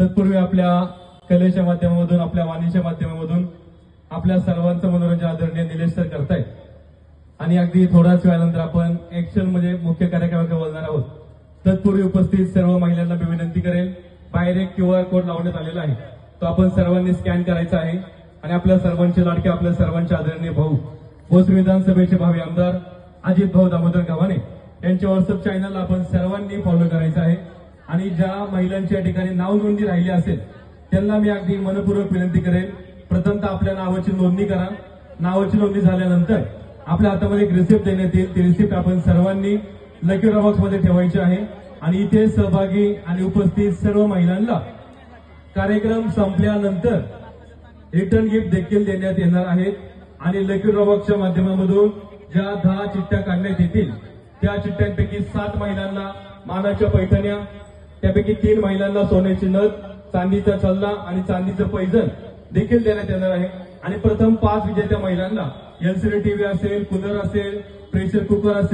तत्पूर्वी आपल्या कलेच्या माध्यमामधून, आपल्या वाणीच्या माध्यमामधून आपल्या सर्वांचं मनोरंजन आदरणीय निलेश सर करतायत आणि अगदी थोड्याच वेळानंतर आपण ऍक्शन मध्ये मुख्य कार्यक्रमाकडे बोलणार आहोत. तत्पूर्वी उपस्थित सर्व महिलांना मी विनंती करेल, बाहेर एक QR कोड लावण्यात आलेला आहे, तो आपण सर्वांनी स्कॅन करायचा आहे आणि आपल्या सर्वांचे लाडके, आपल्या सर्वांचे आदरणीय भाऊ, भोस विधानसभेचे भावी आमदार अजित भाऊ दामोदर गव्हाणे यांच्या व्हॉट्सअप चॅनलला आपण सर्वांनी फॉलो करायचं आहे. आणि ज्या महिलांच्या ठिकाणी नाव नोंदणी राहिली असेल त्यांना मी अगदी मनपूर्वक विनंती करेन, प्रथमतः आपल्या नावाची नोंदणी करा. नावाची नोंदणी झाल्यानंतर आपल्या हातामध्ये एक रिसिप्ट देण्यात येईल. ती रिसिप्ट आपण सर्वांनी लकी ड्रॉ बॉक्समध्ये ठेवायची आहे आणि इथे सहभागी आणि उपस्थित सर्व महिलांना कार्यक्रम संपल्यानंतर रिटर्न गिफ्ट देखील देण्यात येणार आहेत. आणि लकी ड्रॉ बॉक्सच्या माध्यमामधून ज्या 10 चिठ्ठ्या काढण्यात येतील त्या चिठ्ठ्यांपैकी 7 महिलांना मानाच्या पैठण्या, त्यापैकी 3 महिलांना सोन्याची नथ, चांदीचा छल्ला आणि चांदीचं पैजण देखील देण्यात येणार आहे. आणि प्रथम 5 विजेत्या महिलांना LCD टीव्ही असेल, कूलर असेल, प्रेशर कुकर असेल